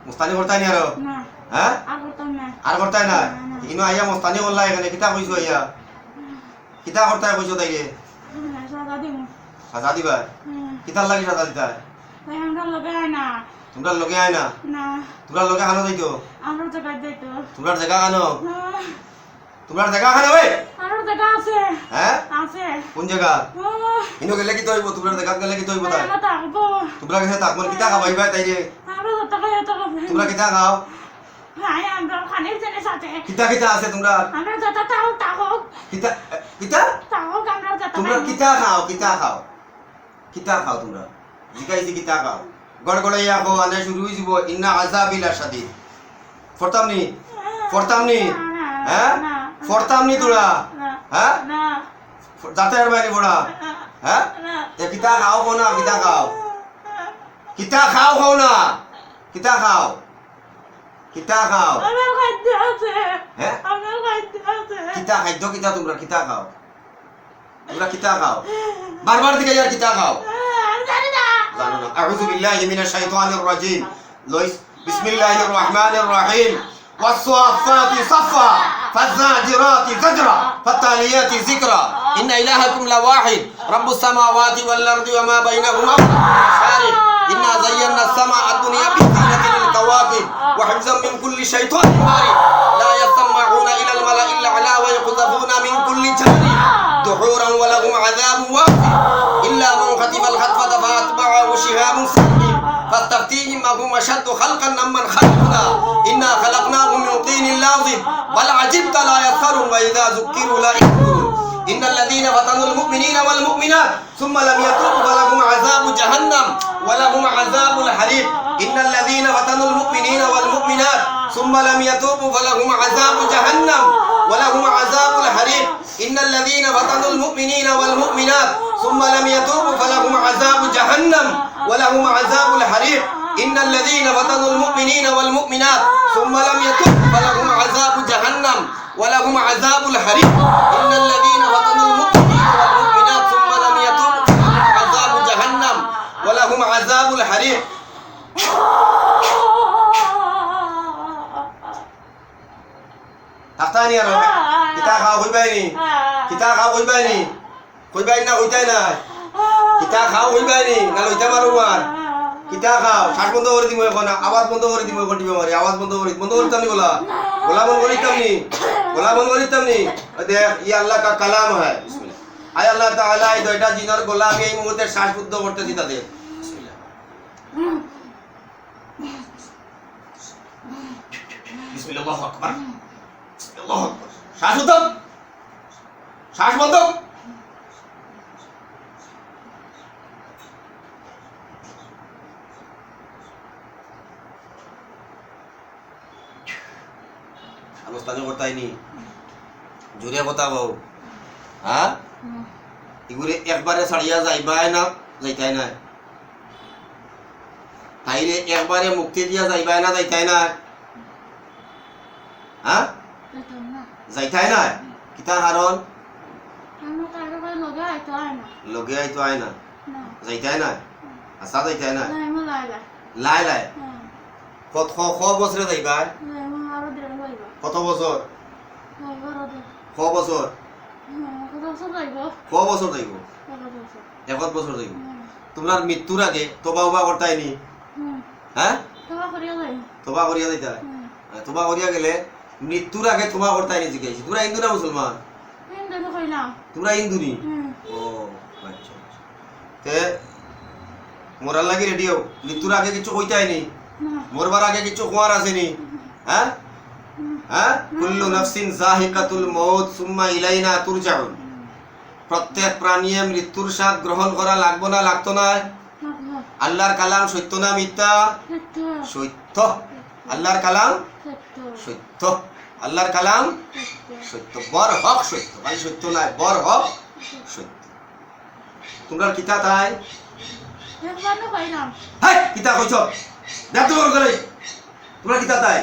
মুস্তানি করতাই নি আরো না হ্যাঁ আর করতাম না আর করতাই না না, না। ইনো আইয়া মুস্তানি করলা এখানে কিতা কইছো আইয়া কিতা করতাই কইছো তাইরে সাদা দিমু সাজা দিবা কিতার লাগি সাজা দিতা তাই আমরা লগে আয় না তোমরা লগে আয় না না তোমরা লগে খানো যাইতো আমরা জায়গা যাইতো তোমরা জায়গা খানো তোমরা জায়গা খানো ওই আমরা জায়গা আছে হ্যাঁ আছে কোন জায়গা ইনো গেলে কি তইব তোমরা জায়গা গেলে কি তইব তাই আমরা থাকবো তোমরা কাছে তাকমন কিতা খাবাইবা তাইরে আমরা যত তোমরা কিতা খাও ভাই আমরা খানির জিনিস আছে কিতা কিতা আছে তোমরা আমরা যত থাকুক কিতা কিতা থাকুক আমরা যত তোমরা কিতা খাও কিতা খাও তোমরা জিগাইছি কিতা খাও গড়গড়াইয়া কো আনে শুরু হই যাব ইন্না আযাবিলা শাদীদ ফরতামনি হ্যাঁ ফরতামনি তোরা হ্যাঁ না যাতে আর বাইরে বড়া হ্যাঁ এ কিতা খাও কো না কিতা খাও খাও না কিতা খাও আমার খাদ্য আছে হ্যাঁ আমার খাদ্য আছে কিতা খাদ্য কিতা তোমরা কিতা খাও বারবার দিকে যার কিতা খাও আমি জানি না জানো না আউযু বিল্লাহি মিনাশ শাইতানির রাজিম লইস বিসমিল্লাহির রহমানির রহিম والصافات صفا فالزاجرات زجرا فالتاليات ذكرا إن إلهكم لواحد رب السماوات والأرض وما بينهما شارع إنا زينا السماء الدنيا بزينة للكواكب وحفظا من كل شيطان مارد لا يسمعون إلى الملأ الأعلى ويقذفون من كل جانب دحورا ولهم عذاب واقع إلا من خطف الخطفة فأتبعه شهاب ثاقب فاستفتيهم أهم أشد خلقا أمن خلقنا إنا خلقناهم من طين لازب بل عجبت لا يسخرون وإذا ذكروا لا يذكرون إن الذين فتنوا المؤمنين والمؤمنات ثم لم يتوبوا فلهم عذاب جهنم ولهم عذاب الحريق إن الذين فتنوا المؤمنين والمؤمنات ثم لم يتوبوا فلهم عذاب جهنم ولهم عذاب الحريق إن الذين فتنوا المؤمنين والمؤمنات ثم لم يتوبوا فلهم عذاب جهنم ولهم عذاب الحريق إن الذين فتنوا المؤمنين والمؤمنات ثم لم يتوبوا فلهم عذاب جهنم ولهم عذاب الحريق إن الذين فتنوا المؤمنين والمؤمنات ثم لم يتوبوا فلهم عذاب جهنم ولهم عذاب الحريق Taktani ya Rob. Kita kau kuibaini. Kita kau kuibaini. Kuibaini na kuitai na. Kita kau kuibaini. Nalo ita maruar. Kita kau. Shas bondo kore dimu এখন আওয়াজ বন্ধ করে দিমু এখন টিভি মারি আওয়াজ বন্ধ করতাম নি বলা বন্ধ করিতাম নি দেখ ই আল্লাহ का कलाम है बिस्मिल्लाह आय अल्लाह ताला এই দুইটা জিনের গলা আমি এই মুহূর্তে শ্বাস বুদ্ধ করতেছি তাদের বিসমিল্লাহ বিসমিল্লাহ আল্লাহু আকবার আল্লাহু আকবার শ্বাস বন্ধ আলোচনা করতাইনি জোরে কথা বউ হ্যাঁ এগুলো একবারে ছাড়িয়া যাইবাই না যাইতাই না তাইলে একবারে মুক্তি দিয়া যাইবাই না যাইতাই না হ্যাঁ যাইতাই না কিতা কারণ লগে আইতো আয় না যাইতাই না আচ্ছা যাইতাই না লাই লাই কত ক বছরে যাইবাই কত বছর ক বছর যাইব একত বছর যাইব তোমার মৃত্যুর আগে তোবা উবা করতাইনি হ্যাঁ তোবা করিয়া যাইতা তোবা করিয়া গেলে মৃত্যুর আগে তোবা করতাইনি জিজ্ঞাসি তোমরা হিন্দু না মুসলমান তোমরা হিন্দু নি ও আচ্ছা তে মরার লাগি রেডি হও মৃত্যুর আগে কিছু কইতাইনি মরবার আগে কিছু কোয়ার আসেনি হ্যাঁ হ্যাঁ কুল্লু নাফসিন যাহিকাতুল মউত সুম্মা ইলাইনা তুরজাউন প্রত্যেক প্রাণীয়ে মৃত্যুর স্বাদ গ্রহণ করা লাগবো না লাগতো না আল্লাহর কালাম সত্য না মিথ্যা সত্য আল্লাহর কালাম সত্য আল্লাহর কালাম সত্য বর হক সত্য ভাই সত্য নয় বর হক সত্য তোমরা কিতা তাই হ্যাঁ কিতা কইছ দেখতে বড় করে তোমরা কিতা তাই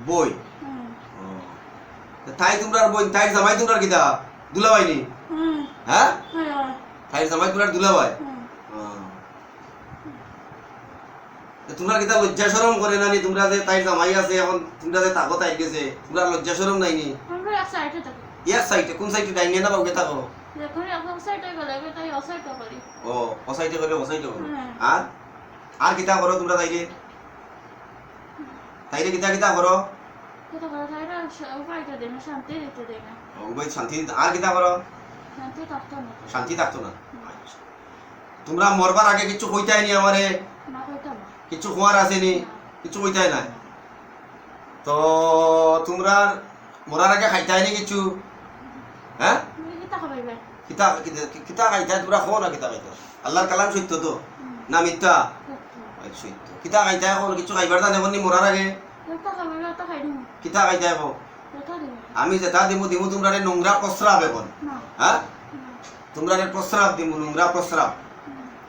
বই তাই তোমরা বই তাই জামাই তোমরা কিতা দুলাভাই নি হ্যাঁ তাই জামাই তোমরা দুলাভাই তোমরা কিতা লজ্জা শরম করে না নি? তোমরা যে তাই জামাই আছে এখন তোমরা যে তাকো তাই গেছে তোমরা লজ্জা শরম নাই নি? আমরা এক সাইডে থাকি ইয়ার সাইডে কোন সাইডে ডাইনে না বাউকে থাকো? যখন একদম সাইডে গেলে তাই অসাইডে করি ও ও সাইডে করে ও সাইডে করো। হ্যাঁ। আর আর কিতা করো তোমরা তাইরে? তাইরে কিতা কিতা করো? কিন্তু ঘরে সাইডে উপায়টা দেয় না, শান্তি দিতে দেয় না, উভয় শান্তি আর কিতা করো? শান্তি থাকতো না, শান্তি থাকতো না। তোমরা মরবার আগে কিছু কইতাই নি আমারে? না কইতাম না। কিছু খোয়ার আছে নি? কিছু কইতাই নাই। তো তোমরা মরার আগে খাইতাই নি কিছু? হ্যাঁ তুমি কি টাকা পাইবে? কিতা কিতা খাইতাই তোমরা খো না কিতা খাইতাই? আল্লাহর কালাম সত্য তো না মিথ্যা? সত্য। কিতা খাইতাই এখন কিছু খাইবার জানে কোন মরার আগে? টাকা পাইবে তো খাই দিম, কিতা খাইতাই এখন? এটা দিম আমি যেটা দিমু দিমু তোমরা নোংরা প্রস্রাব এখন। না। হ্যাঁ তোমরা প্রস্রাব দিমু নোংরা প্রস্রাব।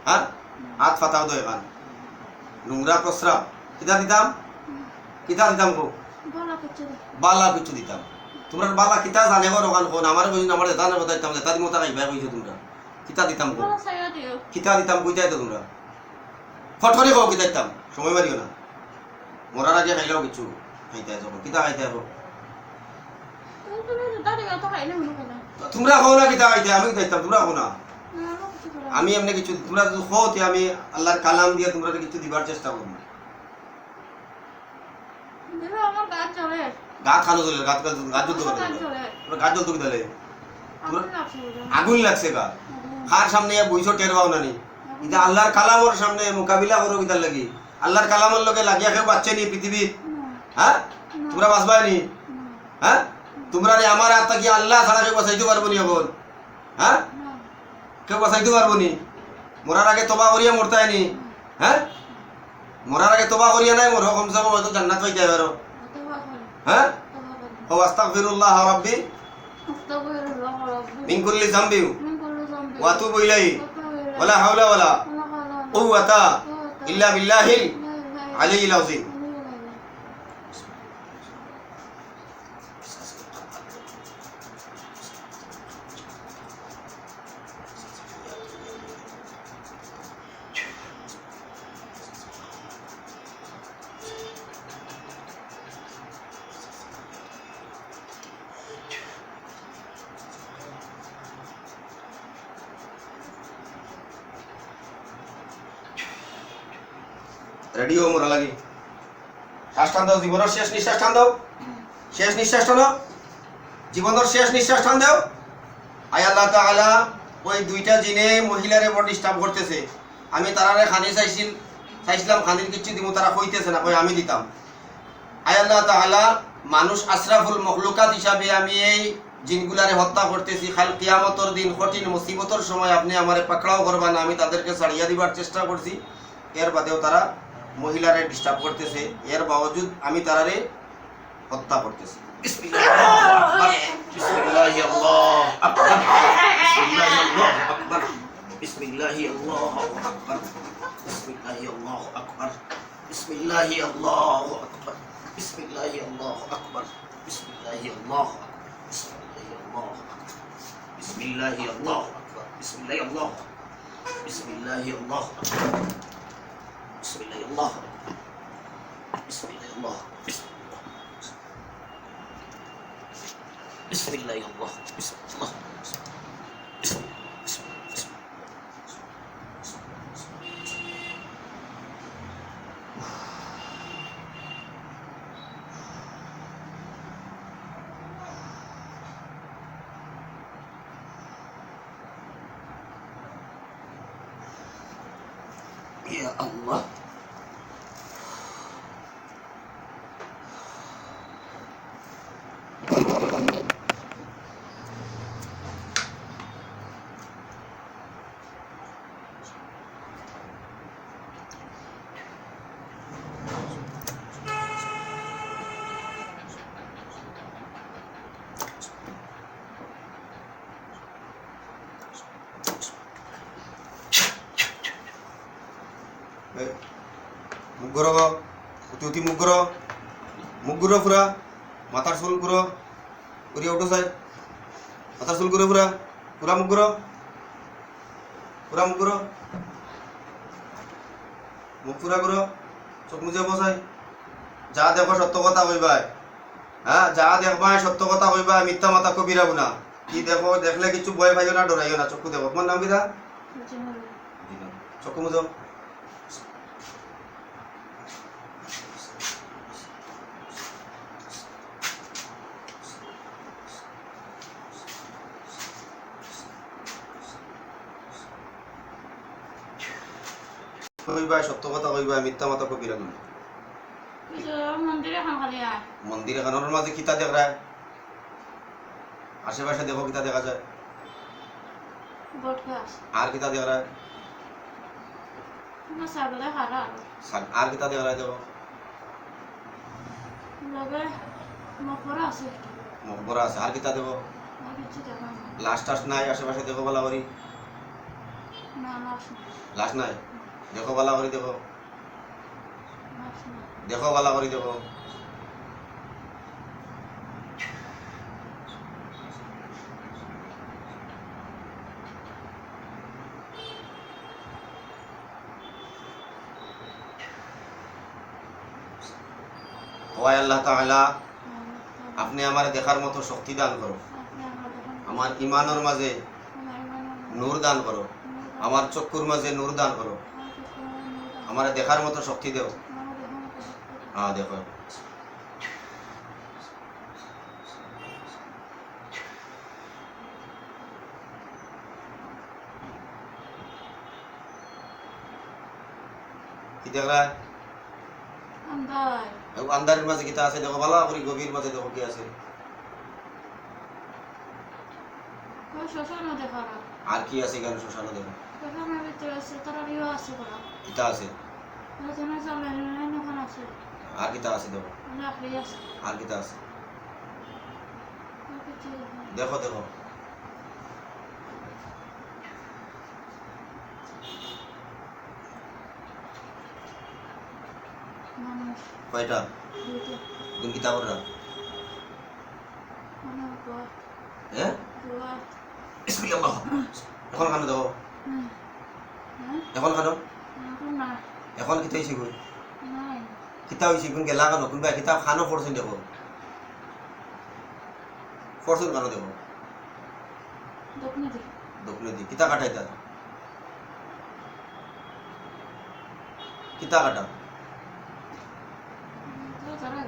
হ্যাঁ হাত ফাটাও দো এখান নোংরা প্রস্রাব। কিতা দিতাম? কিতা দিতাম গো? ভালো কিছু দে, বালা কিছু দিতাম। তোমরা বালা কিতা জানে গো ওখান কোন আমার কইছ আমার যেটা না বতাইতাম যেটা দিমু তা খাইবা কইছো তোমরা। কিতা দিতাম গো? ভালো সাইয়া দিও, কিতা দিতাম কইতাই তো তোমরা। ফটফটি খাও কিতা দিতাম সময় মারিও না। মরার আগে খাইলেও কিছু খাইতাই যখন কিতা খাইতাই গো? তুমি যেটা দিও তো খাই দিম না। তোমরা খাও না কিতা খাইতাই আমি দিতাম তোমরা খাও না। না কিছু করে আমি এমনি কিছু তোমরা যদি খাও তে আমি আল্লাহর কালাম দিয়ে তোমরা কিছু দিবার চেষ্টা করব। দিলে আমার গাছ চলে, গাত খানো চলে গাত গাত যুদ্ধ করে গাছ চলে, তোমরা গাত যুদ্ধ করে দিলে আমার লাগছে ওটা। আগুন লাগছে গা কার সামনে বইছো টের পাও না নি? এটা আল্লাহর কালামর সামনে মোকাবিলা করো কিতার লাগি? আল্লাহর কালামের লগে লাগিয়া কেউ বাঁচছে নি পৃথিবী? হ্যাঁ তোমরা বাঁচবাই নি? হ্যাঁ তোমরা রে আমার আত্মা কি আল্লাহ ছাড়া কেউ বাঁচাইতে পারবো নি এখন? হ্যাঁ কেউ বাঁচাইতে পারবো নি? মরার আগে তবা করিয়া মরতাই নি? হ্যাঁ মরার আগে তবা করিয়া নাই মর কমসে কম হয়তো জান্নাত পাইতে পারো। হ্যাঁ ও আস্তাগফিরুল্লাহ রাব্বি মিন কুল্লি যামবি ওয়া আতুবু ইলাইহি ওয়ালা হাওলা ওয়ালা কুওয়াতা ইল্লা বিল্লাহিল আলিয়্যিল আযীম। রেডি হো মরা লাগি শ্বাস টান দাও জীবনের শেষ নিঃশ্বাস টান দাও শেষ নিঃশ্বাস টানো জীবনের শেষ নিঃশ্বাস টান দাও। আয় আল্লাহ তাআলা ওই দুইটা জিনে মহিলারে বড় ডিস্টার্ব করতেছে আমি তারারে খানি চাইছিলাম খানির কিছু দিমু তারা কইতেছে না কই আমি দিতাম। আয় আল্লাহ তাআলা মানুষ আশরাফুল মখলুকাত হিসাবে আমি এই জিনগুলারে হত্যা করতেছি খাল কিয়ামতের দিন কঠিন মুসিবতের সময় আপনি আমারে পাকড়াও করবা না আমি তাদেরকে ছাড়িয়ে দিবার চেষ্টা করছি এর বাদেও তারা মহিলারে ডিস্টার্ব করতেছে এর বাবজুদ আমি তারারে হত্যা করতেছি। বিসমিল্লাহি আল্লাহু আকবার বিসমিল্লাহি আল্লাহু আকবার বিসমিল্লাহি আল্লাহু আকবার বিসমিল্লাহি আল্লাহু আকবার বিসমিল্লাহি আল্লাহু আকবার বিসমিল্লাহি আল্লাহু আকবার বিসমিল্লাহি আল্লাহু আকবার বিসমিল্লাহি আল্লাহু আকবার বিসমিল্লাহি আল্লাহু আকবার বিসমিল্লাহি আল্লাহু আকবার বিসমিল্লাহি আল্লাহু আকবার বিসমিল্লাহি আল্লাহু বিসমিল্লাহ Ya Allah. মুগরো উতি মুগরো পুরা মাথার চুল গুরো উড়িয়ে উঠো চাই মাথার চুল গুরো পুরা পুরা মুগরো মুখ পুরা করো চোখ মুজে বসাই যা দেখো সত্য কথা কইবাই হ্যাঁ যা দেখবাই সত্য কথা কইবাই মিথ্যা মাথা কবিরাবো না কি দেখো দেখলে কিছু ভয় পাইও না ডরাইও না চক্ষু দেখো তোমার নাম কিরা চক্ষু মুজো কইবাই সত্য কথা কইবাই মিথ্যা মাথা কবিরাবো না মন্দিরে এখন খালি আয় মন্দির এখানোর মাঝে কিতা দেখায় আশেপাশে দেখো কিতা দেখা যায় বট গাছ আর কিতা দেখায় না সাগরে হারা আর কিতা দেখায় দেখো লগে মকরা আছে একটা মকবরা আছে আর কিতা দেখো আর কিছু দেখা না লাশ টাস নাই আশেপাশে দেখো বালা করি না লাশ না লাশ নাই দেখো বালা করি দেখো লাশ না দেখো বালা করি দেখো ওয়াই আল্লাহ তাআলা আপনি আমার দেখার মতো শক্তি দান করো আমার ইমানের মাঝে নূর দান করো আমার চক্ষুর মাঝে নূর দান করো আমার দেখার মতো শক্তি দেও হ্যাঁ দেখো কি দেখলা আন্দার আন্ধারের মাঝে কিতা আছে দেখো বালা করি গভীর মাঝে দেখো কি আছে কই শ্মশানও দেখা না আর কি আছে এখানে শ্মশানে দেখো শ্মশানের ভিতরে আছে তারারিও আছে করা কিতা আছে এখানে চলে এখানে আছে আর কিতা আছে দেখো লাকড়ি আছে আর কিতা আছে আর কিছু দেখা না। দেখো দেখো মানুষ কয়টা দুইটা কোন কিতা কররা মানুষ গোয়া হ্যাঁ গোয়া বিসমিল্লাহ এখন খানো দেখো হ্যাঁ এখন খানো এখন না এখন কিতা হইছে গুণ নাই কিতা হইছে গুণ গেলা খানো কোনবা কিতা খানো পড়ছেন দেখো পড়ছেন খানো দেখো দক্ষিণে দিকে দক্ষিণে দি কিতা কাটাইতা কিতা কাটা তো তারা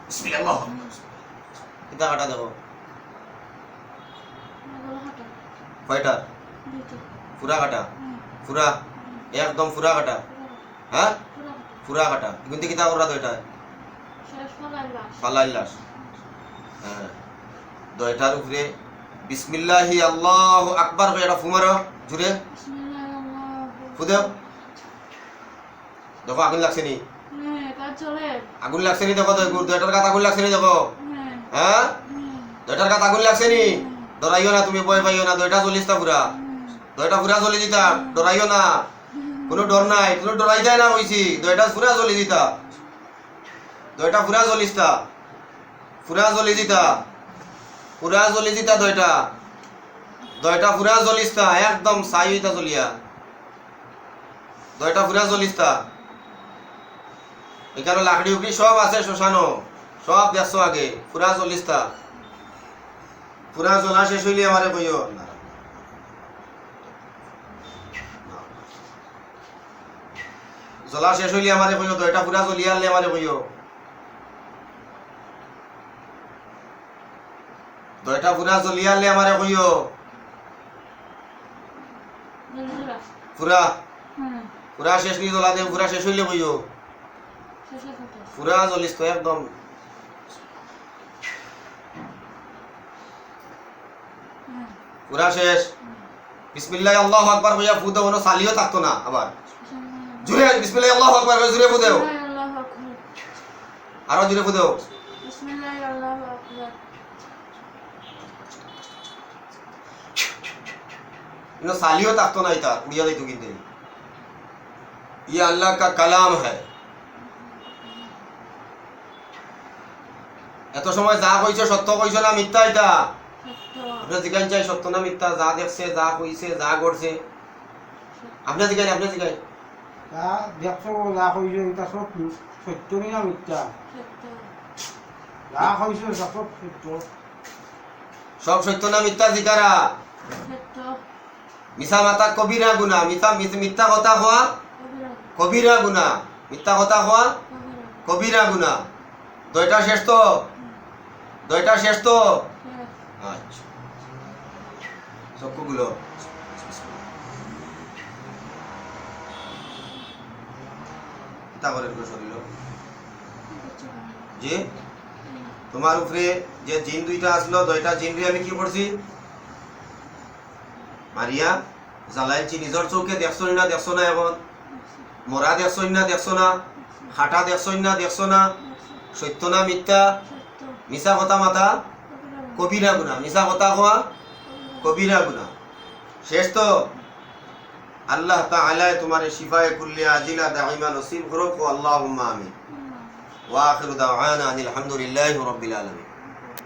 বিসমিল্লাহ কিতা কাটা দেখো গলা হাঁটা কয়টা দুইটা পুরা কাটা হ্যাঁ পুরা একদম পুরা কাটা হ্যাঁ পুরা পুরা কাটা কিন্তু কিতা কররা তো এটা শেষ ফলাই লাশ পাল্লাইলাস হ্যাঁ দয়টার উপরে বিসমিল্লাহি আল্লাহু আকবার কই এটা ফুমারো জুরে বিসমিল্লাহ ফুদেও দেখো আগুন লাগছে নি হ্যাঁ কাজ চলে আগুন লাগছে নি দেখো তো দয়টার কাত আগুন লাগছে নি দেখো হ্যাঁ হ্যাঁ হ্যাঁ দয়টার কাত আগুন লাগছে নি ডরাইও না তুমি ভয় পাইও না দয়টা চল্লিশটা পুরা দয়টা পুরা চলে দিতা ডরাইও না কোনো ডর নাই কোনো ডরাই যায় না কইছি দয়টা পুরা চলে দিতা দয়টা পুরা চল্লিশটা পুরা চলে দিতা পুরা চলে দিতা দয়টা দয়টা পুরা চল্লিশটা একদম চাই হইতা চলিয়া দয়টা পুরা চল্লিশটা এখানে লাকড়ি উকড়ি সব আছে শ্মশানো সব দেখছো আগে পুরা চল্লিশটা পুরা জ্বলা শেষ হইলে আমারে কইও না জ্বলা শেষ হইলে আমারে কইও দয়টা পুরা জ্বলিয়ে আনলে আমারে কইও দয়টা পুরা জ্বলিয়ে আনলে আমারে কইও জলজলা পুরা হ্যাঁ পুরা শেষ নি জ্বলা দে পুরা শেষ হইলে কইও শেষে ফটো পুরা জ্বলিস তো একদম হ্যাঁ পুরা শেষ বিসমিল্লাহ আল্লাহু আকবার কইয়া ফু দাও সালিও থাকতো না আবার জুরে বিসমিল্লাহ আল্লাহু আকবার কইয়া জুরে ফু দাও আল্লাহু আকবার আরো জুরে ফু দাও বিসমিল্লাহ আল্লাহু আকবার इनो सालियो तक तो नहीं था उड़िया दे तो गिनते ये अल्लाह का कलाम है এত সময় যা কইছো সত্য কইছো না মিথ্যা এটা সত্য আপনি জিজ্ঞাসা চাই সত্য না মিথ্যা যা দেখছে যা কইছে যা করছে আপনি জিজ্ঞাসা তা দেখছো যা কইছো এটা সব সত্য না মিথ্যা? সত্য। যা কইছো সব সত্য। সব সত্য না মিথ্যা জিকারা? সত্য। মিছা মাতা কবিরা গুনাহ, মিথ্যা কথা কোয়া কবিরা। কবিরা গুনাহ, মিথ্যা কথা কোয়া কবিরা। কবিরা গুনাহ। দুইটা শেষ তো? দুইটা শেষ তো? শেষ। আচ্ছা, চক্ষুগুলো তা করেন গো শরীর কিছু না। জি তোমার উপরে যে জিন দুইটা আসলো, দুইটা জিন রে আমি কি করছি? মারিয়া জ্বালাইছি। নিজের চৌকে দেখছো না দেখছো না? এখন মরা দেখছো না দেখছো না? খাটা দেখছো না দেখছো না? সত্য না মিথ্যা? সত্য। মিছা কথা মাতা কবিরা। কবিরা গুনাহ, মিছা কথা কোয়া কবিরা গুনাহ। শেষ তো? আল্লাহ তাআলা তোমার শিফায়ে কুল্লি আজিলা দাইমা নসিব করুক। আল্লাহুম্মা আমিন। ওয়া আখিরু দাওয়ানা আনিল হামদুলিল্লাহি রাব্বিল আলামিন।